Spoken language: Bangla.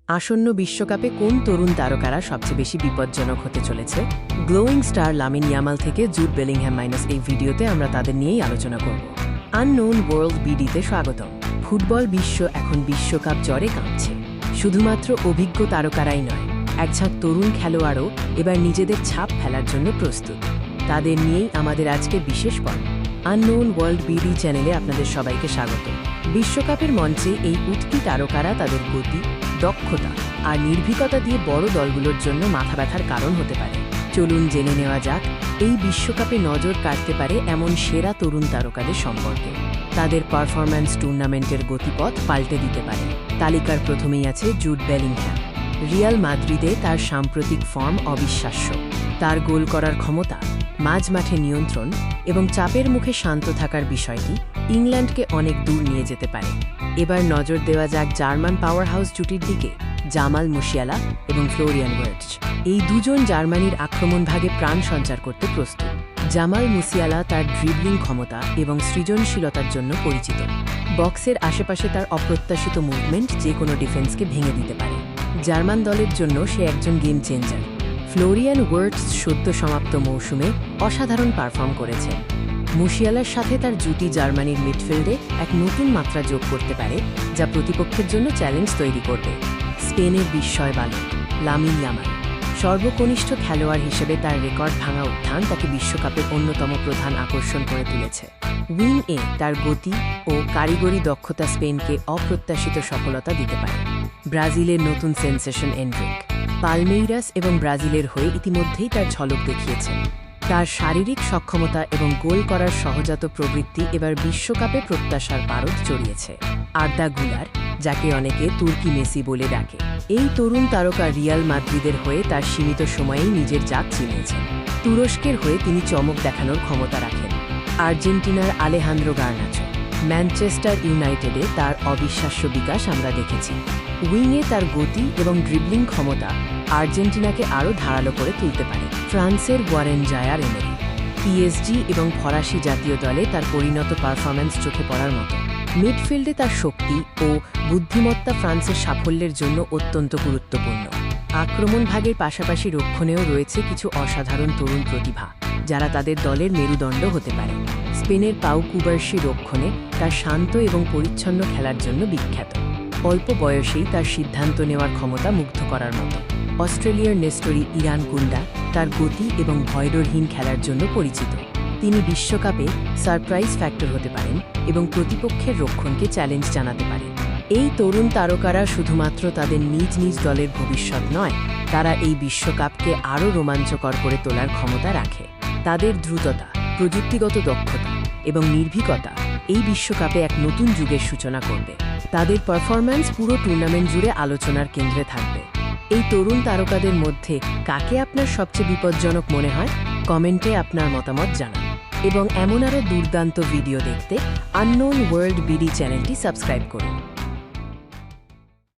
আসন্ন বিশ্বকাপে কোন তরুণ তারকারা সবচেয়ে বেশি বিপজ্জনক হতে চলেছে? গ্লোয়িং স্টার লামিন ইয়ামাল থেকে জুড বেলিংহ্যাম মাইনাস এই ভিডিওতে আমরা তাদের নিয়েই আলোচনা করব। আননোন ওয়ার্ল্ড বিডিতে স্বাগতম। ফুটবল বিশ্ব এখন বিশ্বকাপ জ্বরে কাঁপছে। শুধুমাত্র অভিজ্ঞ তারকারাই নয়, একঝাঁক তরুণ খেলোয়াড়ও এবার নিজেদের ছাপ ফেলার জন্য প্রস্তুত। তাদের নিয়েই আমাদের আজকের বিশেষ পর্ব। আননোন ওয়ার্ল্ড বিডি চ্যানেলে আপনাদের সবাইকে স্বাগত। বিশ্বকাপের মঞ্চে এই উঠতি তারকারা তাদের গতি, দক্ষতা আর নির্ভীকতা দিয়ে বড় দলগুলোর জন্য মাথা ব্যথার কারণ হতে পারে। চলুন জেনে নেওয়া যাক এই বিশ্বকাপে নজর কাটতে পারে এমন সেরা তরুণ তারকাদের সম্পর্কে। তাদের পারফরম্যান্স টুর্নামেন্টের গতিপথ পাল্টে দিতে পারে। তালিকার প্রথমেই আছে জুড বেলিংহ্যাম। রিয়াল মাদ্রিদে তার সাম্প্রতিক ফর্ম অবিশ্বাস্য। তার গোল করার ক্ষমতা, মাঝমাঠে নিয়ন্ত্রণ এবং চাপের মুখে শান্ত থাকার বিষয়টি ইংল্যান্ডকে অনেক দূর নিয়ে যেতে পারে। এবার নজর দেওয়া যাক জার্মান পাওয়ার হাউস জুটির দিকে, জামাল মুসিয়ালা এবং ফ্লোরিয়ান ওয়ার্টজ। এই দুজন জার্মানির আক্রমণ ভাগে প্রাণ সঞ্চার করতে প্রস্তুত। জামাল মুসিয়ালা তার ড্রিবলিং ক্ষমতা এবং সৃজনশীলতার জন্য পরিচিত। বক্সের আশেপাশে তার অপ্রত্যাশিত মুভমেন্ট যে কোনো ডিফেন্সকে ভেঙে দিতে পারে। জার্মান দলের জন্য সে একজন গেম চেঞ্জার। ফ্লোরিয়ান ওয়ার্টজ সদ্য সমাপ্ত মৌসুমে অসাধারণ পারফর্ম করেছেন। মুসিয়ালার সাথে তার জুটি জার্মানির মিডফিল্ডে এক নতুন মাত্রা যোগ করতে পারে, যা প্রতিপক্ষের জন্য চ্যালেঞ্জ তৈরি করবে। স্পেনের বিস্ময় বালক লামিন ইয়ামাল। সর্বকনিষ্ঠ খেলোয়াড় হিসেবে তার রেকর্ড ভাঙা উত্থান তাকে বিশ্বকাপের অন্যতম প্রধান আকর্ষণ করে তুলেছে। উইং এ তার গতি ও কারিগরি দক্ষতা স্পেনকে অপ্রত্যাশিত সফলতা দিতে পারে। ব্রাজিলের নতুন সেন্সেশন এন্ড্রিক পালমেইরাস এবং ব্রাজিলের হয়ে ইতিমধ্যেই তার ঝলক দেখিয়েছেন। তার শারীরিক সক্ষমতা এবং গোল করার সহজাত প্রবৃত্তি এবার বিশ্বকাপে প্রত্যাশার পারদ চড়িয়েছে। আর্দা গুলার, যাকে অনেকে তুর্কি মেসি বলে ডাকে, এই তরুণ তারকা রিয়াল মাদ্রিদের হয়ে তার সীমিত সময়েই নিজের জাত চিনিয়েছেন। তুরস্কের হয়ে তিনি চমক দেখানোর ক্ষমতা রাখেন। আর্জেন্টিনার আলেহান্দ্রো গার্নাচো। ম্যানচেস্টার ইউনাইটেডে তার অবিশ্বাস্য বিকাশ আমরা দেখেছি। উইংয়ে তার গতি এবং ড্রিবলিং ক্ষমতা আর্জেন্টিনাকে আরও ধারালো করে তুলতে পারে। ফ্রান্সের গোয়ারেন জায়ার এমেরি। পিএসজি এবং ফরাসি জাতীয় দলে তার পরিণত পারফরম্যান্স চোখে পড়ার মতো। মিডফিল্ডে তার শক্তি ও বুদ্ধিমত্তা ফ্রান্সের সাফল্যের জন্য অত্যন্ত গুরুত্বপূর্ণ। আক্রমণ ভাগের পাশাপাশি রক্ষণেও রয়েছে কিছু অসাধারণ তরুণ প্রতিভা, যারা তাদের দলের মেরুদণ্ড হতে পারে। স্পেনের পাউ কুবার্সি রক্ষণে তার শান্ত এবং পরিচ্ছন্ন খেলার জন্য বিখ্যাত। অল্প বয়সেই তার সিদ্ধান্ত নেওয়ার ক্ষমতা মুগ্ধ করার মতো। অস্ট্রেলিয়ার নেস্টরি ইরান কুন্ডা তার গতি এবং ভয়ডরহীন খেলার জন্য পরিচিত। তিনি বিশ্বকাপে সারপ্রাইজ ফ্যাক্টর হতে পারেন এবং প্রতিপক্ষের রক্ষণকে চ্যালেঞ্জ জানাতে পারেন। এই তরুণ তারকারা শুধুমাত্র তাদের নিজ নিজ দলের ভবিষ্যৎ নয়, তারা এই বিশ্বকাপকে আরও রোমাঞ্চকর করে তোলার ক্ষমতা রাখে। তাদের দ্রুততা, প্রযুক্তিগত দক্ষতা এবং নির্ভীকতা এই বিশ্বকাপে এক নতুন যুগের সূচনা করবে। তাদের পারফরম্যান্স পুরো টুর্নামেন্ট জুড়ে আলোচনার কেন্দ্রে থাকবে। এই তরুণ তারকাদের মধ্যে কাকে আপনার সবচেয়ে বিপজ্জনক মনে হয়? কমেন্টে আপনার মতামত জানান এবং এমন আরও দুর্দান্ত ভিডিও দেখতে আননোন ওয়ার্ল্ড বিডি চ্যানেলটি সাবস্ক্রাইব করুন।